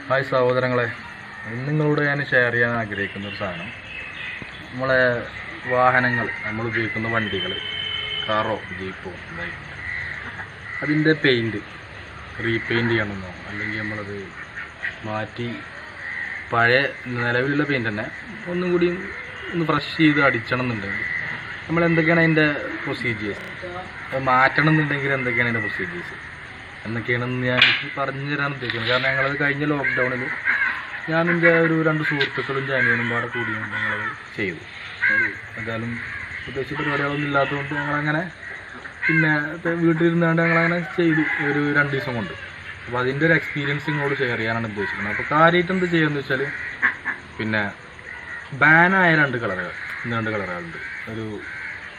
Hi സഹോദരങ്ങളെ, നിങ്ങളോട് ഞാൻ ഷെയർ ചെയ്യാൻ ആഗ്രഹിക്കുന്ന ഒരു സാധനം, നമ്മളെ വാഹനങ്ങൾ, നമ്മൾ ഉപയോഗിക്കുന്ന വണ്ടികൾ, കാറോ ജീപ്പോ ബൈക്ക്, അതിൻ്റെ പെയിൻറ്റ് റീപെയിൻറ്റ് ചെയ്യണമെന്നോ അല്ലെങ്കിൽ നമ്മളത് മാറ്റി പഴയ നിലവിലുള്ള പെയിൻറ്റ് തന്നെ ഒന്നും കൂടി ഒന്ന് ഫ്രഷ് ചെയ്ത് അടിച്ചണം എന്നുണ്ടെങ്കിൽ നമ്മൾ എന്തൊക്കെയാണ് അതിൻ്റെ പ്രൊസീജിയേഴ്സ്, അത് മാറ്റണം എന്നുണ്ടെങ്കിൽ എന്തൊക്കെയാണ് അതിൻ്റെ പ്രൊസീജിയേഴ്സ് എന്നൊക്കെയാണെന്ന് ഞാൻ പറഞ്ഞു തരാൻ ഉദ്ദേശിക്കുന്നത്. കാരണം ഞങ്ങളത് കഴിഞ്ഞ ലോക്ക്ഡൗണിൽ ഞാനെൻ്റെ ഒരു 2 സുഹൃത്തുക്കളും ജാനുവനും പാടെ കൂടിയുണ്ട് ഞങ്ങളത് ചെയ്തു. എന്തായാലും ഉദ്ദേശിച്ച പരിപാടികളൊന്നും ഇല്ലാത്തതുകൊണ്ട് ഞങ്ങളങ്ങനെ പിന്നെ വീട്ടിലിരുന്നാണ്ട് ഞങ്ങളങ്ങനെ ചെയ്തു ഒരു 2 ദിവസം കൊണ്ട്. അപ്പോൾ അതിൻ്റെ ഒരു എക്സ്പീരിയൻസ് നിങ്ങളോട് ഷെയർ ചെയ്യാനാണ് ഉദ്ദേശിക്കുന്നത്. അപ്പോൾ കാര്യമായിട്ട് എന്ത് ചെയ്യുകയെന്ന് വെച്ചാൽ, പിന്നെ ബാനായ 2 കളറുകളുണ്ട്. ഒരു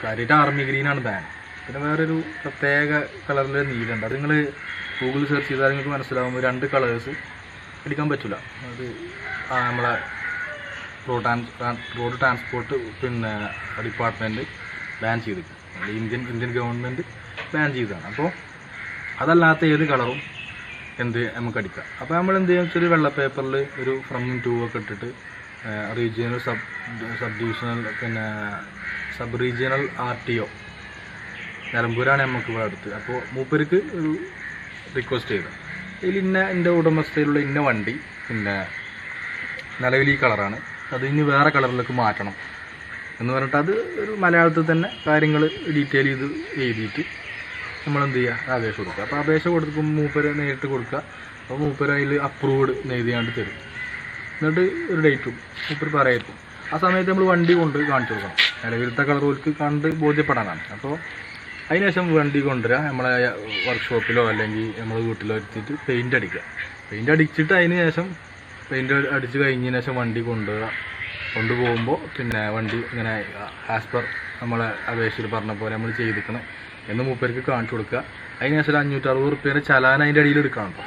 കാര്യമായിട്ട് ആർമി ഗ്രീനാണ് ബാൻ, പിന്നെ വേറൊരു പ്രത്യേക കളറിൽ നീലുണ്ട്. അത് നിങ്ങൾ ഗൂഗിൾ സെർച്ച് ചെയ്താൽ നിങ്ങൾക്ക് മനസ്സിലാകുമ്പോൾ 2 കളേഴ്സ് എടുക്കാൻ പറ്റില്ല. അത് നമ്മളെ റോഡ് ട്രാൻസ്പോർട്ട് പിന്നെ ഡിപ്പാർട്ട്മെൻറ്റ് ബാൻ ചെയ്തിട്ടുണ്ട്. ഇന്ത്യൻ ഗവൺമെൻറ് ബാൻ ചെയ്തതാണ്. അപ്പോൾ അതല്ലാത്ത ഏത് കളറും നമുക്ക് അടിക്കാം. അപ്പോൾ നമ്മൾ എന്ത് ചെയ്യുക വെച്ചാൽ, വെള്ള പേപ്പറിൽ ഒരു ഫ്രം ടു ഒക്കെ ഇട്ടിട്ട് റീജിയണൽ സബ് ഡിവിഷണൽ പിന്നെ സബ് റീജിയണൽ RTO നിലമ്പൂരാണ് നമുക്ക് ഇവിടെ അടുത്ത്. അപ്പോൾ മൂപ്പർക്ക് ഒരു റിക്വസ്റ്റ് ചെയ്തു, ഇതിൽ എൻ്റെ ഉടമസ്ഥയിലുള്ള ഇന്ന വണ്ടി പിന്നെ നിലവിൽ ഈ കളറാണ്, അത് ഇനി വേറെ കളറിലേക്ക് മാറ്റണം എന്ന് പറഞ്ഞിട്ട് അത് ഒരു മലയാളത്തിൽ തന്നെ കാര്യങ്ങൾ ഡീറ്റെയിൽ ചെയ്ത് എഴുതിയിട്ട് നമ്മളെന്ത് ചെയ്യുക, അപേക്ഷ കൊടുക്കുക. അപ്പോൾ അപേക്ഷ കൊടുക്കുമ്പോൾ മൂപ്പര് നേരിട്ട് കൊടുക്കുക. അപ്പോൾ മൂപ്പര് അതിൽ അപ്രൂവ്ഡ് എഴുതിയാണ്ട് തരും. എന്നിട്ട് ഒരു ഡേറ്റും മൂപ്പര് പറയായിരിക്കും. ആ സമയത്ത് നമ്മൾ വണ്ടി കൊണ്ട് കാണിച്ചു കൊടുക്കണം. നിലവിലത്തെ കളറുകൾക്ക് കണ്ട് ബോധ്യപ്പെടാനാണ്. അപ്പോൾ അതിനുശേഷം വണ്ടി കൊണ്ടുവരിക, നമ്മളെ വർക്ക്ഷോപ്പിലോ അല്ലെങ്കിൽ നമ്മൾ വീട്ടിലോ എത്തിയിട്ട് പെയിൻ്റ് അടിക്കുക. പെയിൻ്റ് അടിച്ചിട്ട് അതിന് ശേഷം പെയിൻ്റ് അടിച്ച് കഴിഞ്ഞതിന് ശേഷം വണ്ടി കൊണ്ടുപോകുമ്പോൾ പിന്നെ വണ്ടി ഇങ്ങനെ ആസ് പെർ നമ്മളെ അപേക്ഷയിൽ പറഞ്ഞ പോലെ നമ്മൾ ചെയ്തിരിക്കണം എന്ന് മൂപ്പർക്ക് കാണിച്ചു കൊടുക്കുക. അതിന് ശേഷം 560 റുപ്യേൻ്റെ ചലാൻ അതിൻ്റെ അടിയിൽ എടുക്കണം. കേട്ടോ,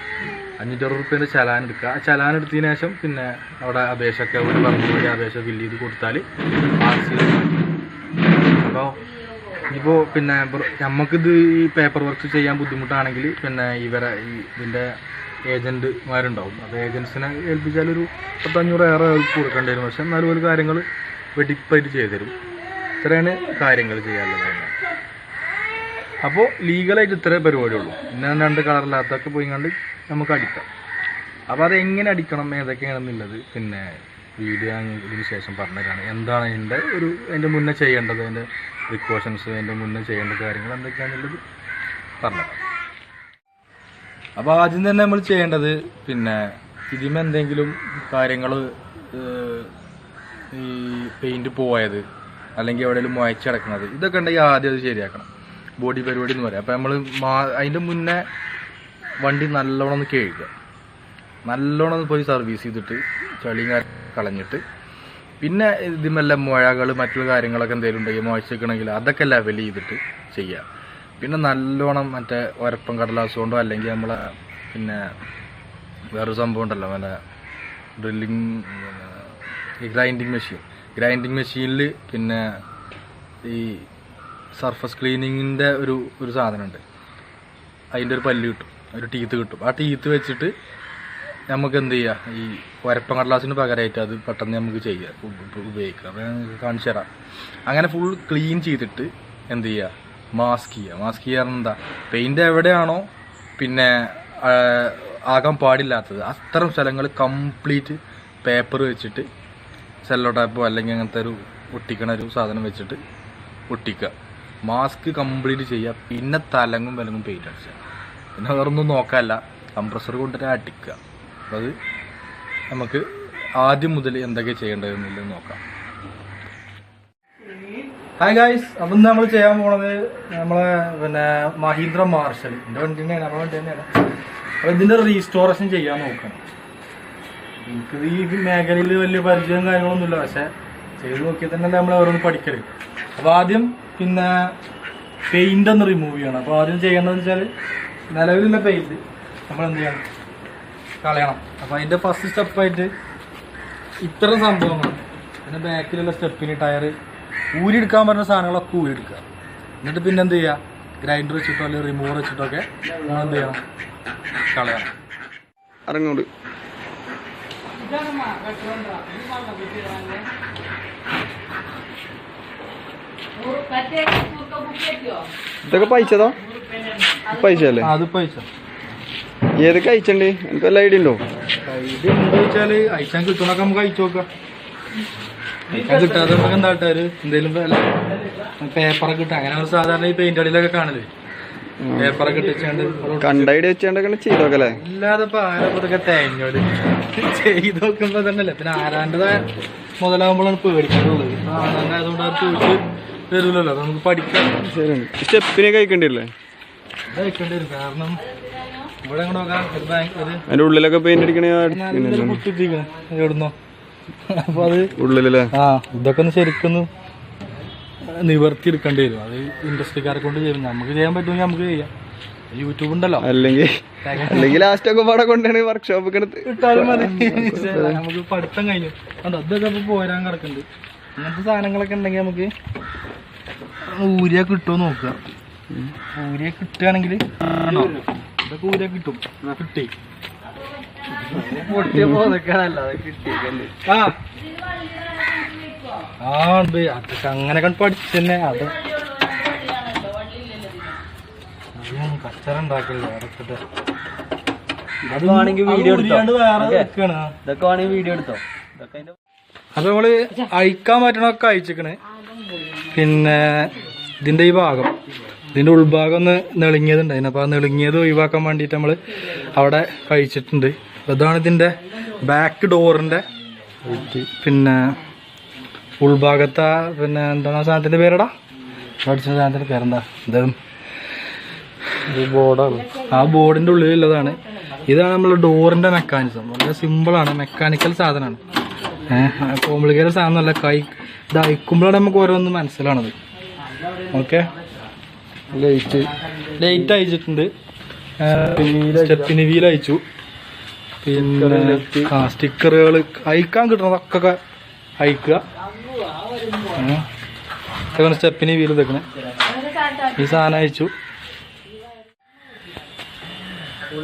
560 റുപ്യേൻ്റെ ചലാൻ എടുക്കുക. ആ ചലാൻ എടുത്തതിന് ശേഷം പിന്നെ അവിടെ അപേക്ഷയൊക്കെ ഒരു പറഞ്ഞ പോലെ അപേക്ഷ ഫില്ല് ചെയ്ത് കൊടുത്താൽ മാർക്സ്. അപ്പോൾ ഇപ്പോൾ പിന്നെ നമുക്കിത് ഈ പേപ്പർ വർക്ക് ചെയ്യാൻ ബുദ്ധിമുട്ടാണെങ്കിൽ പിന്നെ ഇതിൻ്റെ ഏജൻറ്റുമാരുണ്ടാവും. അപ്പോൾ ഏജൻസിനെ ഏൽപ്പിച്ചാൽ ഒരു 10-500 ഏറെ കൊടുക്കേണ്ടി വരും. പക്ഷെ എന്നാലും ഒരു കാര്യങ്ങൾ വെടിപ്പായിട്ട് ചെയ്തു തരും. ഇത്രയാണ് കാര്യങ്ങൾ ചെയ്യാനുള്ളത്. അപ്പോൾ ലീഗലായിട്ട് ഇത്രേ പരിപാടിയുള്ളൂ. പിന്നെ 2 കളറില്ലാത്തൊക്കെ പോയി കണ്ട് നമുക്ക് അടിക്കാം. അപ്പോൾ അതെങ്ങനെ അടിക്കണം ഏതൊക്കെയാണെന്നുള്ളത് പിന്നെ വീഡിയോ ഇതിന് ശേഷം പറഞ്ഞുതരാണ്. എന്താണ് അതിൻ്റെ മുന്നേ ചെയ്യേണ്ടത്, അതിൻ്റെ പ്രിക്കോഷൻസ്, അതിൻ്റെ മുന്നേ ചെയ്യേണ്ട കാര്യങ്ങൾ എന്തൊക്കെയാണെന്നുള്ളത് പറഞ്ഞുതരാം. അപ്പോൾ ആദ്യം തന്നെ നമ്മൾ ചെയ്യേണ്ടത് പിന്നെ ഇതിന് എന്തെങ്കിലും കാര്യങ്ങൾ ഈ പെയിൻറ്റ് പോയത് അല്ലെങ്കിൽ എവിടെയെങ്കിലും മുയച്ചടക്കുന്നത് ഇതൊക്കെ ഉണ്ടെങ്കിൽ ആദ്യം അത് ശരിയാക്കണം. ബോഡി പരിപാടി എന്ന് പറയാം. അപ്പോൾ നമ്മൾ അതിൻ്റെ മുന്നേ വണ്ടി നല്ലോണം ഒന്ന് കഴുകുക. നല്ലോണം പോയി സർവീസ് ചെയ്തിട്ട് ചളിയും കളഞ്ഞിട്ട് പിന്നെ ഇതിമെല്ലാം മുഴകൾ മറ്റുള്ള കാര്യങ്ങളൊക്കെ എന്തെങ്കിലും ഉണ്ടെങ്കിൽ മുഴച്ചിക്കണമെങ്കിൽ അതൊക്കെ ലെവൽ ചെയ്തിട്ട് ചെയ്യുക. പിന്നെ നല്ലോണം മറ്റേ ഉരപ്പം കടലാസ് കൊണ്ടോ അല്ലെങ്കിൽ നമ്മളെ പിന്നെ വേറൊരു സംഭവം ഉണ്ടല്ലോ, നല്ല ഗ്രൈൻഡിങ് മെഷീനിൽ പിന്നെ ഈ സർഫസ് ക്ലീനിങ്ങിൻ്റെ ഒരു സാധനമുണ്ട്. അതിൻ്റെ ഒരു പല്ല് കിട്ടും, ഒരു ടീത്ത് കിട്ടും. ആ ടീത്ത് വെച്ചിട്ട് നമുക്ക് എന്ത് ചെയ്യുക, ഈ ഉരപ്പം കടലാസിന് പകരമായിട്ട് അത് പെട്ടെന്ന് നമുക്ക് ചെയ്യുക, ഉപയോഗിക്കുക. അപ്പോൾ ഞാൻ കാണിച്ചു തരാം. അങ്ങനെ ഫുൾ ക്ലീൻ ചെയ്തിട്ട് എന്ത് ചെയ്യുക, മാസ്ക് ചെയ്യുക എന്താ, പെയിൻ്റ് എവിടെയാണോ പിന്നെ ആകാൻ പാടില്ലാത്തത് അത്തരം സ്ഥലങ്ങൾ കംപ്ലീറ്റ് പേപ്പർ വെച്ചിട്ട് സെല്ലോ ടാപ്പോ അല്ലെങ്കിൽ അങ്ങനത്തെ ഒരു ഒട്ടിക്കണ ഒരു സാധനം വെച്ചിട്ട് ഒട്ടിക്കുക. മാസ്ക് കംപ്ലീറ്റ് ചെയ്യുക. പിന്നെ തലങ്ങും പെയിൻ്റ് അടിക്കുക. പിന്നെ വേറൊന്നും നോക്കാമല്ല, കംപ്രസർ കൊണ്ടിട്ട് അടിക്കുക. അപ്പോൾ അത് നമുക്ക് ആദ്യം മുതൽ എന്തൊക്കെ ചെയ്യേണ്ടതെന്നുള്ളത് നോക്കാം. ഹായ് ഗായ്സ്, അപ്പം നമ്മൾ ചെയ്യാൻ പോണത് നമ്മളെ പിന്നെ മഹീന്ദ്ര മാർഷൽ എൻ്റെ വണ്ടി തന്നെയാണ്, നമ്മുടെ വണ്ടി തന്നെയാണ്. അപ്പോൾ ഇതിൻ്റെ റീസ്റ്റോറേഷൻ ചെയ്യാൻ നോക്കണം. എനിക്കിത് ഈ മേഖലയിൽ വലിയ പരിചയവും കാര്യങ്ങളൊന്നുമില്ല, പക്ഷേ ചെയ്ത് നോക്കിയാൽ തന്നെ നമ്മൾ ഓരോന്ന് പഠിക്കരുത്. അപ്പോൾ ആദ്യം പിന്നെ പെയിൻ്റ് ഒന്ന് റിമൂവ് ചെയ്യണം. അപ്പോൾ ആദ്യം ചെയ്യേണ്ടതെന്ന് വെച്ചാൽ നിലവിലുള്ള പെയിൻറ്റ് നമ്മൾ എന്ത് ചെയ്യണം, കളയണം. അപ്പോൾ അതിൻ്റെ ഫസ്റ്റ് സ്റ്റെപ്പായിട്ട് ഇത്തരം സംഭവങ്ങൾ, പിന്നെ ബാക്കിലുള്ള സ്റ്റെപ്പിന് ടയർ ഊരിയെടുക്കാൻ പറഞ്ഞ സാധനങ്ങളൊക്കെ ഊരിയെടുക്കുക. എന്നിട്ട് പിന്നെ എന്ത് ചെയ്യുക, ഗ്രൈൻഡർ വെച്ചിട്ടോ അല്ലെങ്കിൽ റിമൂവർ വെച്ചിട്ടൊക്കെ നമ്മൾ എന്ത് ചെയ്യണം, കളയണം. ഇറങ്ങോട്ട് ഇതൊക്കെ പൈസതോ? പൈസ അല്ലേ? അത് പൈസ ഏതൊക്കെ അയച്ചണ്ട്? എനിക്ക് വല്ല ഐഡിയ ഉണ്ടോ? ഐഡിയ ഉണ്ടോ ചോദിച്ചാല് അയച്ചാൻ കിട്ടണൊക്കെ നമുക്ക് അയച്ചു നോക്കാം. അയച്ചാൻ കിട്ടാതെ നമുക്ക് എന്താട്ടാര് എന്തേലും പേപ്പറൊക്കെ കിട്ടും. അങ്ങനെ ഒരു സാധാരണ ഈ പെയിന്റ് അടിയിലൊക്കെ കാണല് പേപ്പറൊക്കെ ഇട്ടിച്ചാണ്ട് കണ്ട ഐഡിയ വെച്ചാണ്ടൊക്കെ ചെയ്തോക്കല്ലേ. അല്ലാതെ ഇപ്പൊ ആരൊക്കെ തേങ്ങോട് ചെയ്ത് നോക്കുമ്പോ തന്നെയല്ലേ. പിന്നെ ആരാണ്ടതായ മുതലാകുമ്പോഴാണ് പേടിക്കാറുള്ളത്. ഇപ്പൊ ആരാണ്ട് അതുകൊണ്ട് അത് ചോദിച്ച് തരൂലല്ലോ. അത് നമുക്ക് പഠിക്കാം. ശരിയാണ്. സ്റ്റെപ്പിനെ കഴിക്കണ്ടില്ലേ? അത് കഴിക്കേണ്ടി വരും. കാരണം ഇവിടെ അങ്ങോട്ട് നോക്കാം അതിന്റെ ഉള്ളിലൊക്കെ പെയിന്റ് അടിക്കണേ കുത്തിരിക്കണം എവിടുന്നോ. അപ്പൊ അത് ഉള്ളിലല്ലേ? ഇതൊക്കെ ഒന്ന് ശരിക്കൊന്ന് നിവർത്തി എടുക്കേണ്ടി വരും. അത് ഇൻഡസ്ട്രിക്കാരെ കൊണ്ട് ചെയ്യും. നമുക്ക് ചെയ്യാൻ പറ്റുമെങ്കിൽ നമുക്ക് ചെയ്യാം. യൂട്യൂബ് ഉണ്ടല്ലോ. അല്ലെങ്കിൽ ലാസ്റ്റ് ഒക്കെ പാടെ കൊണ്ടാണ് വർക്ക്ഷോപ്പ് ഇട്ടാലും മതി. നമുക്ക് പഠിത്തം കഴിഞ്ഞു. അതോ ഇതൊക്കെ ഇപ്പൊ പോരാൻ കിടക്കുന്നുണ്ട്. അങ്ങനത്തെ സാധനങ്ങളൊക്കെ ഉണ്ടെങ്കിൽ നമുക്ക് ഊരിയ കിട്ടുമോ നോക്കുക. ഊരിയ കിട്ടുകയാണെങ്കിൽ ഇതൊക്കെ ഊരിയ കിട്ടും. കിട്ടി അതൊക്കെ അങ്ങനെ കണ്ട് പഠിച്ചന്നെ. അത് കച്ചറ ഉണ്ടാക്കില്ല. അപ്പൊ നമ്മള് അയക്കാൻ പറ്റണൊക്കെ അയച്ചിക്കണ്. പിന്നെ ഇതിന്റെ ഈ ഭാഗം, ഇതിന്റെ ഉൾഭാഗം ഒന്ന് നെളിങ്ങിയതുണ്ടായിരുന്നു. അപ്പൊ ആ നെളിങ്ങിയത് ഒഴിവാക്കാൻ വേണ്ടിട്ട് നമ്മള് അവിടെ കഴിച്ചിട്ടുണ്ട്. അതാണ് ഇതിന്റെ ബാക്ക് ഡോറിന്റെ പിന്നെ ഉൾഭാഗത്തെ പിന്നെ എന്താണ് ആ സാധനത്തിന്റെ പേരെടാ? പഠിച്ച സാധനത്തിന്റെ പേരെന്താ? എന്തായാലും ബോർഡാണ്. ആ ബോർഡിന്റെ ഉള്ളിലുള്ളതാണ്. ഇതാണ് നമ്മളെ ഡോറിന്റെ മെക്കാനിസം. വളരെ സിമ്പിളാണ്. മെക്കാനിക്കൽ സാധനമാണ്. കോംപ്ലിക്കേറ്റഡ് സാധനമല്ല. ഇത് അയക്കുമ്പോഴാണ് നമുക്ക് ഓരോന്ന് മനസ്സിലാണത്. ഓക്കെ. ലൈറ്റ് അയച്ചിട്ടുണ്ട്. സ്റ്റെപ്പിന് വീൽ അയച്ചു. പിന്നെ സ്റ്റിക്കറുകൾ അയക്കാൻ കിട്ടണതൊക്കെ അയക്കുക. സ്റ്റെപ്പിന് വീൽ ഇതൊക്കെ ഈ സാധനം അയച്ചു.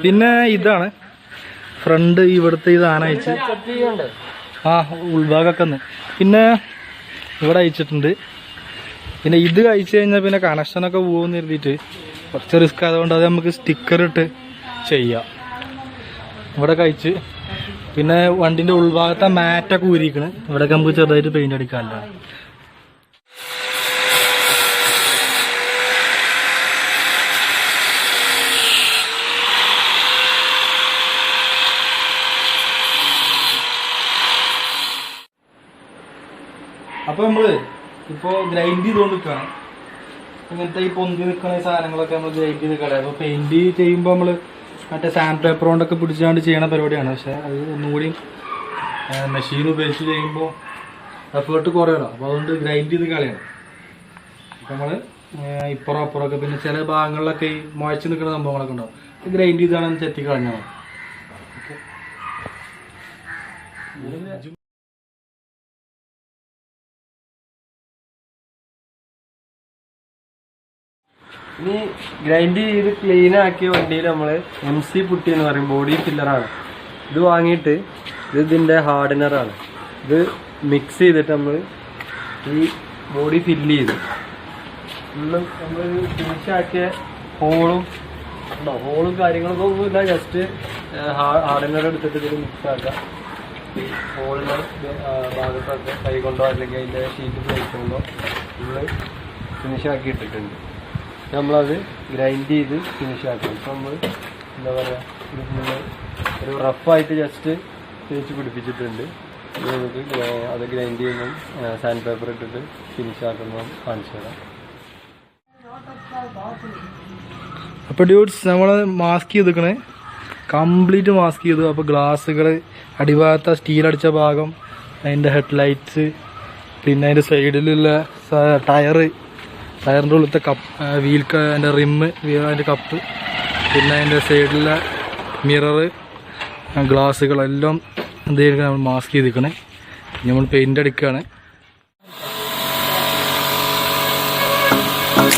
പിന്നെ ഇതാണ് ഫ്രണ്ട്. ഇവിടുത്തെ ഈ സാധനം അയച്ച് ഉൾഭാഗമൊക്കെ ഒന്ന് പിന്നെ ഇവിടെ അയച്ചിട്ടുണ്ട്. പിന്നെ ഇത് അയച്ചു കഴിഞ്ഞാൽ പിന്നെ കണക്ഷനൊക്കെ പോകുമെന്ന് കരുതിയിട്ട് കുറച്ച് റിസ്ക് ആയതുകൊണ്ട് അത് നമുക്ക് സ്റ്റിക്കർ ഇട്ട് ചെയ്യാം. ഇവിടെ കഴിച്ച് പിന്നെ വണ്ടിന്റെ ഉൾഭാഗത്തെ മാറ്റൊക്കെ ഊരിക്കണ്. ഇവിടെയൊക്കെ നമുക്ക് ചെറുതായിട്ട് പെയിന്റ് അടിക്കാമല്ലോ. അപ്പൊ നമ്മള് ഇപ്പൊ ഗ്രൈൻഡ് ചെയ്തുകൊണ്ട് നിൽക്കണം. ഇങ്ങനത്തെ ഈ പൊന്തി നിൽക്കുന്ന സാധനങ്ങളൊക്കെ നമ്മൾ ഗ്രൈൻഡ് ചെയ്ത് കളയാം. അപ്പൊ പെയിന്റ് ചെയ്യുമ്പോൾ നമ്മള് മറ്റേ സാൻഡ് പേപ്പർ കൊണ്ടൊക്കെ പിടിച്ചാണ്ട് ചെയ്യണ പരിപാടിയാണ്. പക്ഷെ അത് ഒന്നുകൂടി മെഷീൻ ഉപയോഗിച്ച് ചെയ്യുമ്പോൾ എഫേർട്ട് കുറയണം. അപ്പോൾ അതുകൊണ്ട് ഗ്രൈൻഡ് ചെയ്ത് കളയണം. അപ്പം നമ്മൾ ഇപ്പുറം അപ്പുറമൊക്കെ പിന്നെ ചില ഭാഗങ്ങളിലൊക്കെ ഈ മുഴച്ച് നിൽക്കുന്ന സംഭവങ്ങളൊക്കെ ഉണ്ടാവും. ഗ്രൈൻഡ് ചെയ്താണ് ചെത്തി കളഞ്ഞാൽ മതി. ഇനി ഗ്രൈൻഡ് ചെയ്ത് ക്ലീൻ ആക്കിയ വണ്ടിയിൽ നമ്മൾ MC പുട്ടി എന്ന് പറയും. ബോഡി ഫില്ലറാണ് ഇത്. വാങ്ങിയിട്ട് ഇതിൻ്റെ ഹാർഡനറാണ്. ഇത് മിക്സ് ചെയ്തിട്ട് നമ്മൾ ഈ ബോഡി ഫില്ല് ചെയ്തു. നമ്മൾ ഫിനിഷ് ആക്കിയ ഹോളും കാര്യങ്ങളൊക്കെ ഒന്നുമില്ല. ജസ്റ്റ് ഹാർഡനർ എടുത്തിട്ട് ഇതിൽ മിക്സ് ആക്കുക. ഈ ഹോളിൻ്റെ ഭാഗത്തൊക്കെ കൈ കൊണ്ടോ അല്ലെങ്കിൽ അതിൻ്റെ ഷീറ്റ് പ്ലേറ്റ് കൊണ്ടോ നമ്മൾ ഫിനിഷ് ആക്കി ഇട്ടിട്ടുണ്ട്. നമ്മളത് ഗ്രൈൻഡ് ചെയ്ത് ഫിനിഷ് ആക്കണം. ഇപ്പം നമ്മൾ എന്താ പറയുക, ഒരു റഫായിട്ട് ജസ്റ്റ് തേച്ച് പിടിപ്പിച്ചിട്ടുണ്ട്. നമുക്ക് അത് ഗ്രൈൻഡ് ചെയ്യുമ്പം സാൻഡ് പേപ്പർ ഇട്ടിട്ട് ഫിനിഷ് ആക്കുമ്പോൾ കാണിച്ചു തരാം. അപ്പോൾ ഡ്യൂട്ട്സ് നമ്മൾ മാസ്ക് ചെയ്തിക്കണേ, കംപ്ലീറ്റ് മാസ്ക് ചെയ്തു. അപ്പോൾ ഗ്ലാസ്സുകൾ, അടിഭാഗത്തെ സ്റ്റീലടിച്ച ഭാഗം, അതിൻ്റെ ഹെഡ്ലൈറ്റ്സ്, പിന്നെ അതിൻ്റെ സൈഡിലുള്ള ടയറിൻ്റെ ഉള്ളിലത്തെ കപ്പ്, അതിൻ്റെ റിമ്മ്, അതിൻ്റെ കപ്പ്, പിന്നെ അതിൻ്റെ സൈഡിലെ മിററ്, ഗ്ലാസ്സുകളെല്ലാം എന്തെങ്കിലും നമ്മൾ മാസ്ക് ചെയ്തിരിക്കണേ. നമ്മൾ പെയിൻ്റ് അടിക്കുകയാണ്.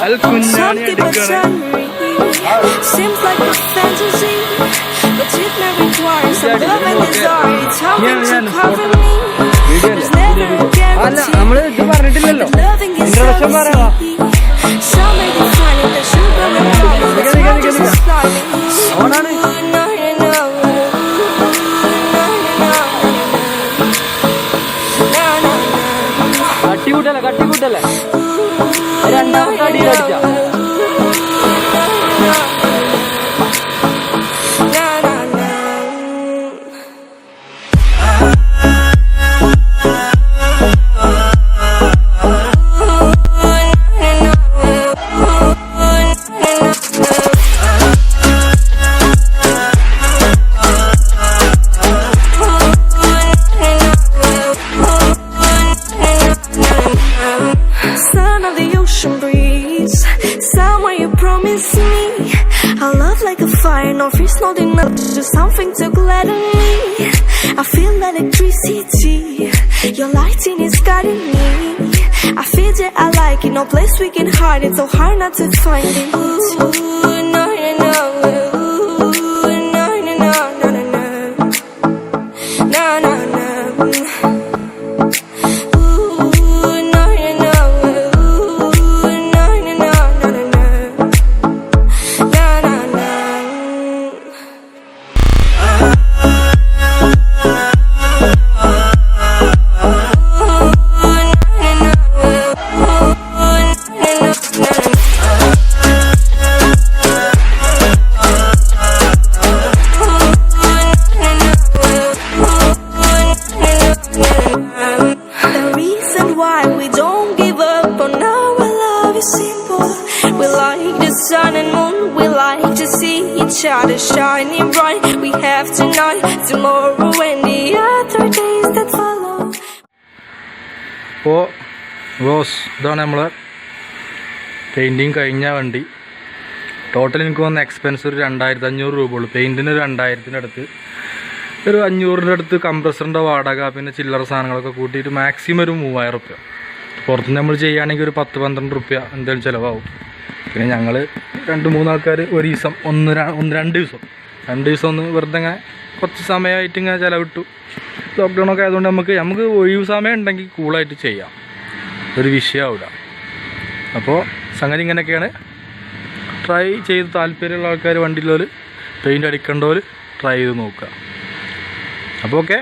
അൽക്കുഞ്ഞാണി അടിക്കുകയാണ്. Seems like a fantasy, but treatment requires some love and desire. It's hard to cover me. There's never a guarantee. But loving is so easy. Some may define it as sugar and water. That's not just a slime. കട്ടിക്കൂട്ടല്ലേ രണ്ടാമത്തെ അടിയിലടിച്ച Son of the ocean breeze, somewhere you promised me a love like a fire, no freeze, not enough, just something to gladden me. I feel electricity, your lighting is guiding me. I feel that I like it, no place we can hide it, so hard not to find it. Ooh, no, no, ooh, no, no, no, no, no, no, no, no. Sun and moon, we like to see each other shining bright. We have tonight, tomorrow and the other days that follow. അപ്പോൾ boss ഇതാണ് നമ്മളെ painting കഴിഞ്ഞ വണ്ടി. Total എനിക്ക് വന്ന expense ഒരു 2500 രൂപ ഉള്ളൂ. പെയിൻറ്റിന് ഒരു 2000-ൻ്റെ അടുത്ത്, ഒരു 500-ൻ്റെ അടുത്ത് കംപ്രസറിൻ്റെ വാടക, പിന്നെ ചില്ലറ സാധനങ്ങളൊക്കെ കൂട്ടിയിട്ട് മാക്സിമം ഒരു 3000 റുപ്യ. പുറത്തുനിന്ന് നമ്മൾ ചെയ്യുകയാണെങ്കിൽ ഒരു 10-12 റുപ്യ എന്തെങ്കിലും ചിലവാകും. പിന്നെ ഞങ്ങൾ 2-3 ആൾക്കാർ ഒരു ദിവസം 2 ദിവസം ഒന്ന് വെറുതെ ഇങ്ങനെ കുറച്ച് സമയമായിട്ട് ഇങ്ങനെ ചിലവിട്ടു. ലോക്ക്ഡൗണൊക്കെ ആയതുകൊണ്ട് നമുക്ക് ഒഴിവ് സമയം ഉണ്ടെങ്കിൽ കൂളായിട്ട് ചെയ്യാം, ഒരു വിഷയമാവില്ല. അപ്പോൾ സംഗതി ഇങ്ങനെയൊക്കെയാണ്. ട്രൈ ചെയ്ത് താല്പര്യമുള്ള ആൾക്കാർ, വണ്ടിയിലുള്ളവർ, പെയിൻ്റ് അടിക്കേണ്ടവർ ട്രൈ ചെയ്ത് നോക്കുക. അപ്പോൾ ഓക്കെ.